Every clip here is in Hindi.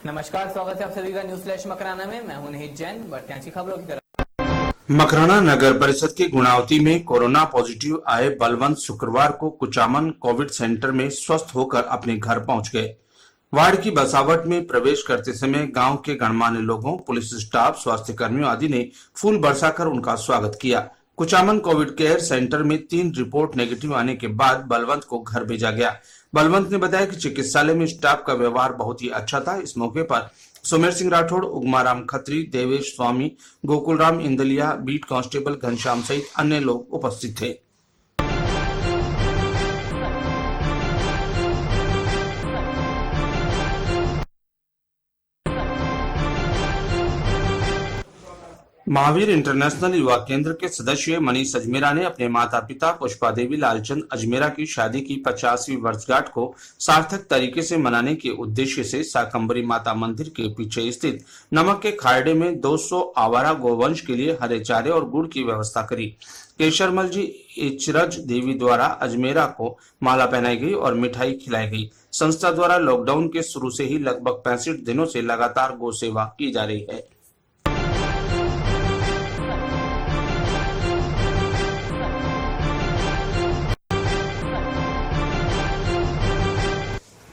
नमस्कार, स्वागत है आप सभी का न्यूज फ्लैश मकराना में। मैं हूं निहित जैन। बढ़ते हैं अच्छी खबरों की तरफ। मकराना नगर परिषद के गुणावती में कोरोना पॉजिटिव आए बलवंत शुक्रवार को कुचामन कोविड सेंटर में स्वस्थ होकर अपने घर पहुंच गए। वार्ड की बसावट में प्रवेश करते समय गांव के गणमान्य लोगों, पुलिस स्टाफ, स्वास्थ्य कर्मियों आदि ने फूल बरसाकर उनका स्वागत किया। कुचामन कोविड केयर सेंटर में 3 रिपोर्ट नेगेटिव आने के बाद बलवंत को घर भेजा गया। बलवंत ने बताया कि चिकित्सालय में स्टाफ का व्यवहार बहुत ही अच्छा था। इस मौके पर सुमेर सिंह राठौड़, उगमाराम खत्री, देवेश स्वामी, गोकुलराम इंदलिया, बीट कांस्टेबल घनश्याम सहित अन्य लोग उपस्थित थे। महावीर इंटरनेशनल युवा केंद्र के सदस्य मनीष अजमेरा ने अपने माता पिता पुष्पा देवी लालचंद अजमेरा की शादी की 50वीं वर्षगांठ को सार्थक तरीके से मनाने के उद्देश्य से शाकंभरी माता मंदिर के पीछे स्थित नमक के खाड़े में 200 आवारा गोवंश के लिए हरे चारे और गुड़ की व्यवस्था करी। केशरमल जी इचरज देवी द्वारा अजमेरा को माला पहनाई गई और मिठाई खिलाई गई। संस्था द्वारा लॉकडाउन के शुरू से ही लगभग 65 दिनों से लगातार गौ सेवा की जा रही है।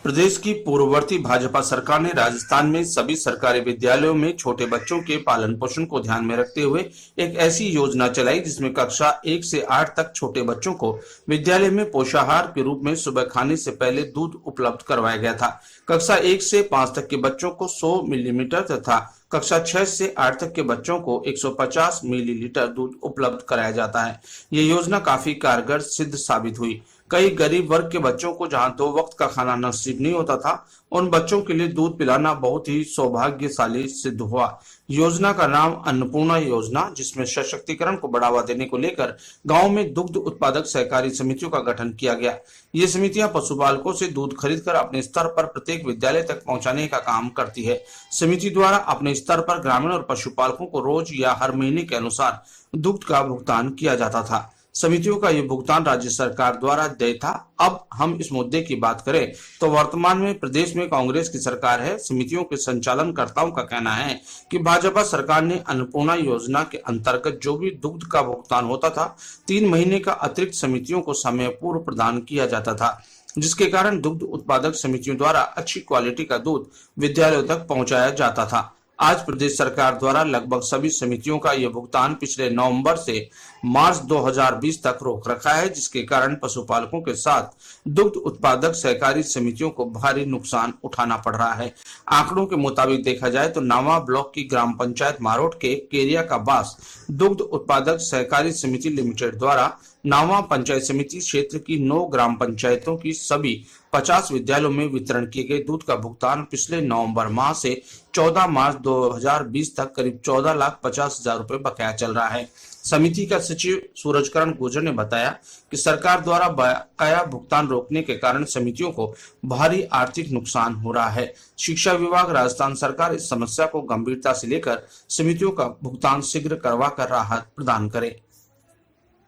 प्रदेश की पूर्ववर्ती भाजपा सरकार ने राजस्थान में सभी सरकारी विद्यालयों में छोटे बच्चों के पालन पोषण को ध्यान में रखते हुए एक ऐसी योजना चलाई जिसमें कक्षा 1 से 8 तक छोटे बच्चों को विद्यालय में पोषाहार के रूप में सुबह खाने से पहले दूध उपलब्ध करवाया गया था। कक्षा 1 से 5 तक के बच्चों को 100 मिलीलीटर तथा कक्षा 6 से 8 तक के बच्चों को 150 मिलीलीटर दूध उपलब्ध कराया जाता है। ये योजना काफी कारगर सिद्ध साबित हुई। कई गरीब वर्ग के बच्चों को जहां 2 वक्त का खाना नसीब नहीं होता था, उन बच्चों के लिए दूध पिलाना बहुत ही सौभाग्यशाली सिद्ध हुआ। योजना का नाम अन्नपूर्णा योजना, जिसमें सशक्तिकरण को बढ़ावा देने को लेकर गांव में दुग्ध उत्पादक सहकारी समितियों का गठन किया गया। ये समितियां पशुपालकों से दूध खरीदकर अपने स्तर पर प्रत्येक विद्यालय तक पहुंचाने का काम करती है। समिति द्वारा अपने स्तर पर ग्रामीण और पशुपालकों को रोज या हर महीने के अनुसार दुग्ध का भुगतान किया जाता था। समितियों का ये भुगतान राज्य सरकार द्वारा देय था। अब हम इस मुद्दे की बात करें तो वर्तमान में प्रदेश में कांग्रेस की सरकार है। समितियों के संचालनकर्ताओं का कहना है कि भाजपा सरकार ने अन्नपूर्णा योजना के अंतर्गत जो भी दुग्ध का भुगतान होता था, 3 महीने का अतिरिक्त समितियों को समय पूर्व प्रदान किया जाता था, जिसके कारण दुग्ध उत्पादक समितियों द्वारा अच्छी क्वालिटी का दूध विद्यालयों तक पहुंचाया जाता था। आज प्रदेश सरकार द्वारा लगभग सभी समितियों का यह भुगतान पिछले नवंबर से मार्च 2020 तक रोक रखा है, जिसके कारण पशुपालकों के साथ दुग्ध उत्पादक सहकारी समितियों को भारी नुकसान उठाना पड़ रहा है। आंकड़ों के मुताबिक देखा जाए तो नावा ब्लॉक की ग्राम पंचायत मारोट के केरिया का बास दुग्ध उत्पादक सहकारी समिति लिमिटेड द्वारा नावा पंचायत समिति क्षेत्र की 9 ग्राम पंचायतों की सभी 50 विद्यालयों में वितरण किए गए दूध का भुगतान पिछले नवंबर माह से 14 मार्च 2020 तक करीब 14,50,000 रुपए बकाया चल रहा है। समिति का सचिव सूरजकरण गुर्जर ने बताया कि सरकार द्वारा बकाया भुगतान रोकने के कारण समितियों को भारी आर्थिक नुकसान हो रहा है। शिक्षा विभाग, राजस्थान सरकार इस समस्या को गंभीरता से लेकर समितियों का भुगतान शीघ्र करवा कर राहत प्रदान करे।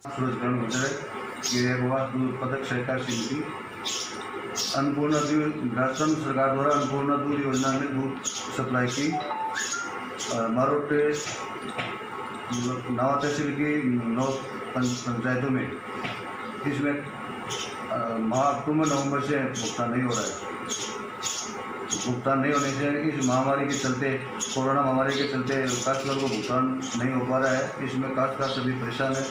सूरजकरण गुर्जर ये दूध उत्पादक सहकारी समिति अन्नपूर्णा राजस्थान सरकार द्वारा अन्नपूर्णा दूध योजना में दूध सप्लाई की मारोट नावा तहसील की 9 पंचायतों में इसमें अक्टूबर नवंबर से भुगतान नहीं हो रहा है। भुगतान नहीं होने से इस महामारी के चलते, कोरोना महामारी के चलते काश्तकार को भुगतान नहीं हो पा रहा है। इसमें काश्तकार सभी परेशान है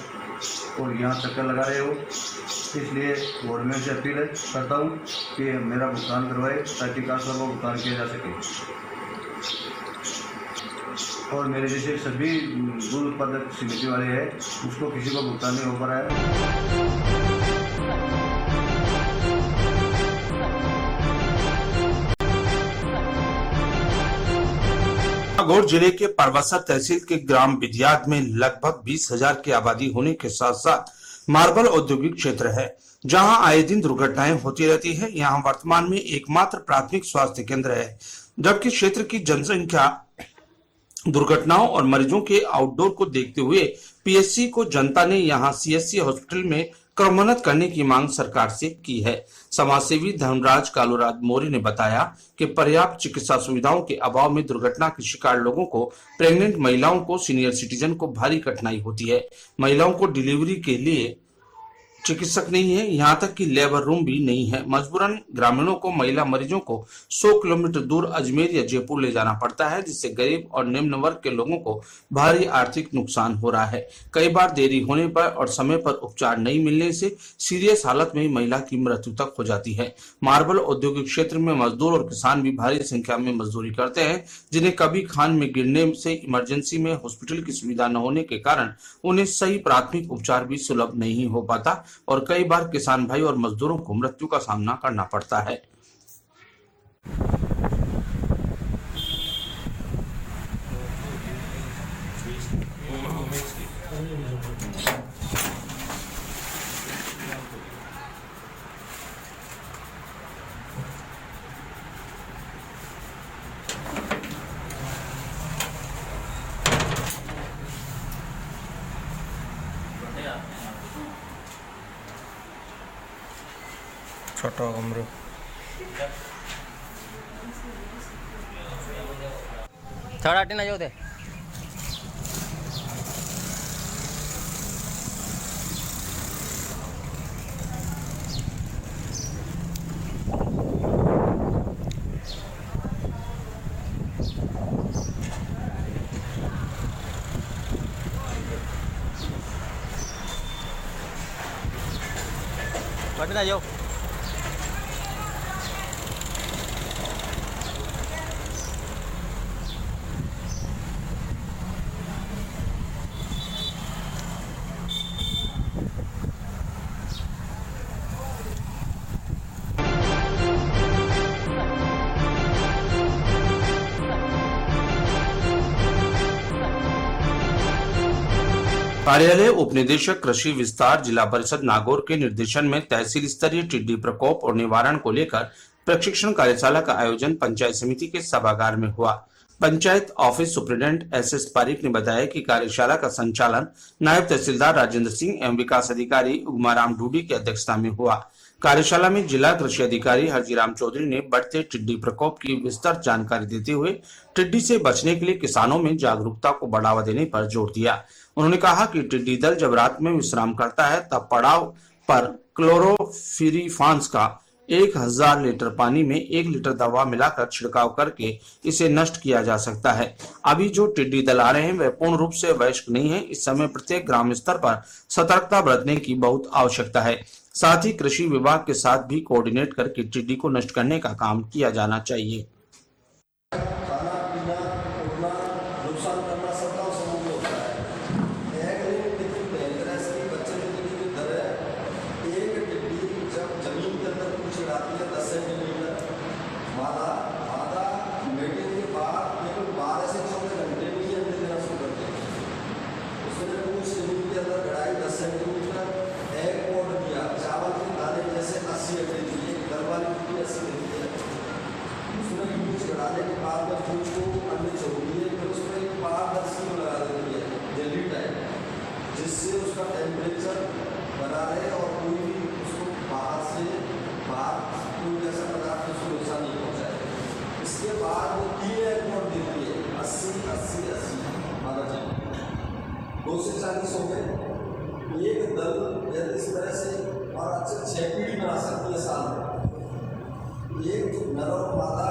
और यहाँ चक्कर लगा रहे हो। इसलिए गवर्नमेंट से अपील करता हूँ कि मेरा भुगतान करवाए ताकि काश्तकार को भुगतान किया जा सके। और मेरे जैसे सभी दूध उत्पादक समिति वाले हैं, उसको किसी को भुगतान नहीं हो पा रहा है। नागौर जिले के परबसा तहसील के ग्राम बिदियाद में लगभग 20,000 की आबादी होने के साथ साथ मार्बल औद्योगिक क्षेत्र है, जहां आए दिन दुर्घटनाएं होती रहती है। यहां वर्तमान में एकमात्र प्राथमिक स्वास्थ्य केंद्र है, जबकि क्षेत्र की जनसंख्या दुर्घटनाओं और मरीजों के आउटडोर को देखते हुए पीएचसी को जनता ने यहां सीएचसी हॉस्पिटल में क्रमोन्नत करने की मांग सरकार से की है। समाजसेवी धर्मराज कालूराज मौर्य ने बताया कि पर्याप्त चिकित्सा सुविधाओं के अभाव में दुर्घटना के शिकार लोगों को, प्रेग्नेंट महिलाओं को, सीनियर सिटीजन को भारी कठिनाई होती है। महिलाओं को डिलीवरी के लिए चिकित्सक नहीं है, यहाँ तक कि लेबर रूम भी नहीं है। मजबूरन ग्रामीणों को महिला मरीजों को 100 किलोमीटर दूर अजमेर या जयपुर ले जाना पड़ता है, जिससे गरीब और निम्न वर्ग के लोगों को भारी आर्थिक नुकसान हो रहा है। कई बार देरी होने पर और समय पर उपचार नहीं मिलने से सीरियस हालत में महिला की मृत्यु तक हो जाती है। मार्बल औद्योगिक क्षेत्र में मजदूर और किसान भी भारी संख्या में मजदूरी करते हैं, जिन्हें कभी खान में गिरने से इमरजेंसी में हॉस्पिटल की सुविधा न होने के कारण उन्हें सही प्राथमिक उपचार भी सुलभ नहीं हो पाता और कई बार किसान भाई और मजदूरों को मृत्यु का सामना करना पड़ता है। छोटा कमरो थोड़ा ना जो दे ना जो कार्यालय उपनिदेशक कृषि विस्तार जिला परिषद नागौर के निर्देशन में तहसील स्तरीय टिड्डी प्रकोप और निवारण को लेकर प्रशिक्षण कार्यशाला का आयोजन पंचायत समिति के सभागार में हुआ। Panchayat office superintendent S Pareek ने बताया कि कार्यशाला का संचालन नायब तहसीलदार राजेंद्र सिंह एवं विकास अधिकारी उगमाराम ढूडी की अध्यक्षता में हुआ। कार्यशाला में जिला कृषि अधिकारी हरजीराम चौधरी ने बढ़ते टिड्डी प्रकोप की विस्तृत जानकारी देते हुए टिड्डी से बचने के लिए किसानों में जागरूकता को बढ़ावा देने पर जोर दिया। उन्होंने कहा कि टिड्डी दल जब रात में विश्राम करता है तब पड़ाव पर क्लोरोफिरीफास का 1000 लीटर पानी में 1 लीटर दवा मिलाकर छिड़काव करके इसे नष्ट किया जा सकता है। अभी जो टिड्डी दल आ रहे हैं वे पूर्ण रूप से वयस्क नहीं है। इस समय प्रत्येक ग्राम स्तर पर सतर्कता बरतने की बहुत आवश्यकता है। साथ ही कृषि विभाग के साथ भी कोऑर्डिनेट करके टिड्डी को नष्ट करने का काम किया जाना चाहिए। जिससे उसका टेम्परेचर बना रहे और कोई भी उसको बाहर कोई ऐसा पदार्थ उसको नुकसान नहीं पहुँचाए। इसके बाद वो 3 एयरपोर्ट देती है 80 80 80 माना जाए 2 से 40 हो गए। एक दल यदि इस तरह से और अच्छे 6 पीढ़ी बना सकती है साल में। एक नर और मादा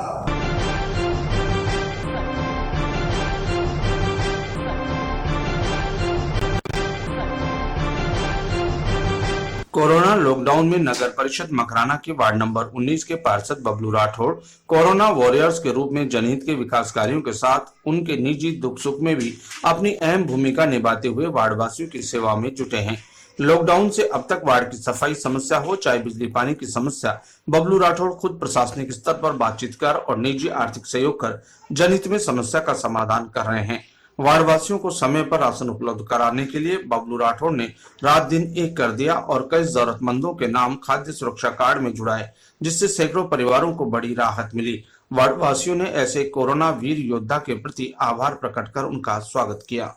कोरोना लॉकडाउन में नगर परिषद मकराना के वार्ड नंबर 19 के पार्षद बबलू राठौड़ कोरोना वॉरियर्स के रूप में जनहित के विकास कार्यों के साथ उनके निजी दुख सुख में भी अपनी अहम भूमिका निभाते हुए वार्डवासियों की सेवा में जुटे हैं। लॉकडाउन से अब तक वार्ड की सफाई समस्या हो चाहे बिजली पानी की समस्या, बबलू राठौड़ खुद प्रशासनिक स्तर पर बातचीत कर और निजी आर्थिक सहयोग कर जनहित में समस्या का समाधान कर रहे हैं। वार्डवासियों को समय पर राशन उपलब्ध कराने के लिए बबलू राठौड़ ने रात दिन एक कर दिया और कई जरूरतमंदों के नाम खाद्य सुरक्षा कार्ड में जुड़ाए, जिससे सैकड़ों परिवारों को बड़ी राहत मिली। वार्डवासियों ने ऐसे कोरोना वीर योद्धा के प्रति आभार प्रकट कर उनका स्वागत किया।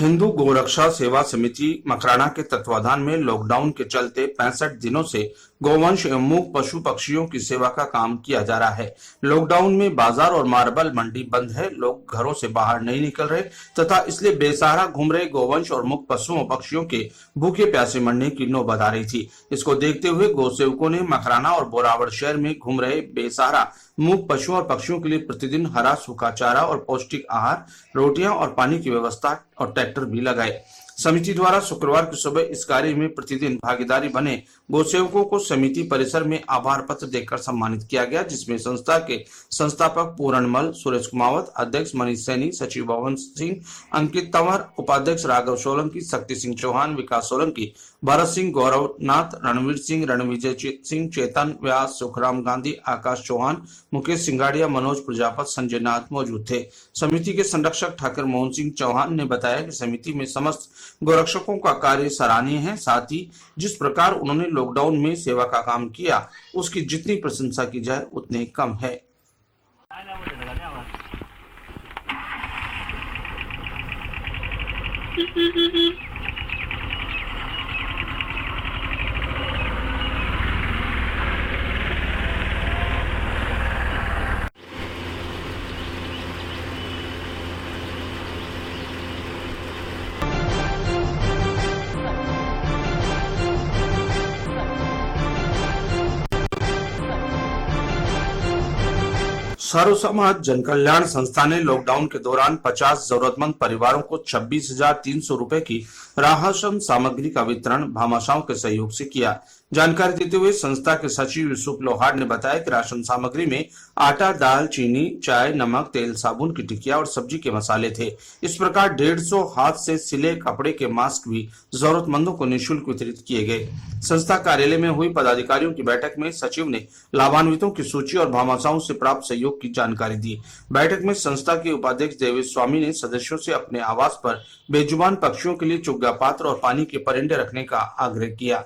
हिंदू गोरक्षा सेवा समिति मकराना के तत्वाधान में लॉकडाउन के चलते 65 दिनों से गोवंश एवं मूक पशु पक्षियों की सेवा का काम किया जा रहा है। लॉकडाउन में बाजार और मार्बल मंडी बंद है, लोग घरों से बाहर नहीं निकल रहे तथा इसलिए बेसहारा घूम रहे गोवंश और मूक पशुओं पक्षियों के भूखे प्यासे मरने की नौबत आ रही थी। इसको देखते हुए गौ सेवकों ने मकराना और बोरावड़ शहर में घूम रहे बेसहारा मूक पशुओं और पक्षियों के लिए प्रतिदिन हरा सूखा चारा और पौष्टिक आहार, रोटियां और पानी की व्यवस्था और ट्रैक्टर भी लगाए। समिति द्वारा शुक्रवार की सुबह इस कार्य में प्रतिदिन भागीदारी बने गोसेवकों को समिति परिसर में आभार पत्र देकर सम्मानित किया गया, जिसमें संस्था के संस्थापक पूरणमल, सुरेश कुमावत, अध्यक्ष मनीष सैनी, सचिव भवन सिंह, अंकित तंवर, उपाध्यक्ष राघव सोलंकी, शक्ति सिंह चौहान, विकास सोलंकी, भरत सिंह, गौरवनाथ, रणवीर सिंह, रणविजय सिंह, चेतन व्यास, सुखराम गांधी, आकाश चौहान, मुकेश सिंगाड़िया, मनोज प्रजापत, संजय नाथ मौजूद थे। समिति के संरक्षक ठाकुर मोहन सिंह चौहान ने बताया कि समिति में समस्त गोरक्षकों का कार्य सराहनीय है। साथ ही जिस प्रकार उन्होंने लॉकडाउन में सेवा का काम किया, उसकी जितनी प्रशंसा की जाए उतनी कम है। सर्व समाज जन कल्याण संस्था ने लॉकडाउन के दौरान 50 जरूरतमंद परिवारों को 26,300 रुपए की राशन सामग्री का वितरण भामाशाह के सहयोग से किया। जानकारी देते हुए संस्था के सचिव यूसुफ लोहार ने बताया कि राशन सामग्री में आटा, दाल, चीनी, चाय, नमक, तेल, साबुन की टिकिया और सब्जी के मसाले थे। इस प्रकार 150 हाथ से सिले कपड़े के मास्क भी जरूरतमंदों को निःशुल्क वितरित किए गए। संस्था कार्यालय में हुई पदाधिकारियों की बैठक में सचिव ने लाभान्वितों की सूची और भामाशाहों से प्राप्त सहयोग की जानकारी दी। बैठक में संस्था के उपाध्यक्ष देवेश स्वामी ने सदस्यों से अपने आवास पर बेजुबान पक्षियों के लिए चुग्गा पात्र और पानी के परिंदे रखने का आग्रह किया।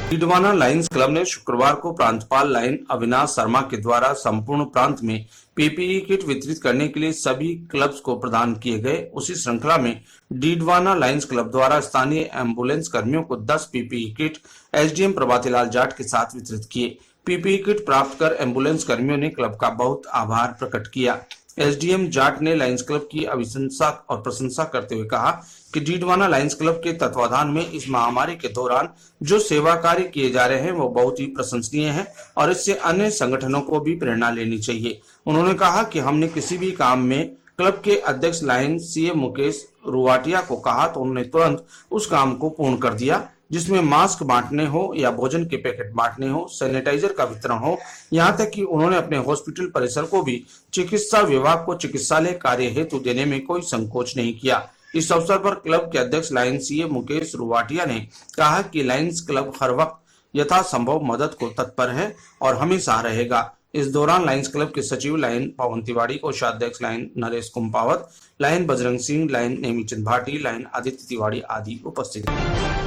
डीडवाना लायंस क्लब ने शुक्रवार को प्रांतपाल लाइन अविनाश शर्मा के द्वारा संपूर्ण प्रांत में पीपीई किट वितरित करने के लिए सभी क्लब्स को प्रदान किए गए। उसी श्रृंखला में डीडवाना लायंस क्लब द्वारा स्थानीय एम्बुलेंस कर्मियों को 10 पीपीई किट एसडीएम प्रभातीलाल जाट के साथ वितरित किए। पीपीई किट प्राप्त कर एम्बुलेंस कर्मियों ने क्लब का बहुत आभार प्रकट किया। एसडीएम जाट ने लायंस क्लब की अभिशंसा और प्रशंसा करते हुए कहा कि डीडवाना लायंस क्लब के तत्वाधान में इस महामारी के दौरान जो सेवा कार्य किए जा रहे हैं वो बहुत ही प्रशंसनीय है और इससे अन्य संगठनों को भी प्रेरणा लेनी चाहिए। उन्होंने कहा कि हमने किसी भी काम में क्लब के अध्यक्ष लायन सीए मुकेश रुवाटिया को कहा तो उन्होंने तुरंत उस काम को पूर्ण कर दिया, जिसमें मास्क बांटने हो या भोजन के पैकेट बांटने हो, सैनिटाइजर का वितरण हो, यहाँ तक कि उन्होंने अपने हॉस्पिटल परिसर को भी चिकित्सा विभाग को चिकित्सालय कार्य हेतु देने में कोई संकोच नहीं किया। इस अवसर पर क्लब के अध्यक्ष लायन सीए मुकेश रुवाटिया ने कहा कि लायंस क्लब हर वक्त यथासंभव मदद को तत्पर है और हमेशा रहेगा। इस दौरान लायंस क्लब के सचिव लायन पवन तिवारी, कोषाध्यक्ष lion Naresh Kumpawat, lion Bajrang Singh, lion Nemichand Bhati, lion Aditya Tiwari आदि उपस्थित थे।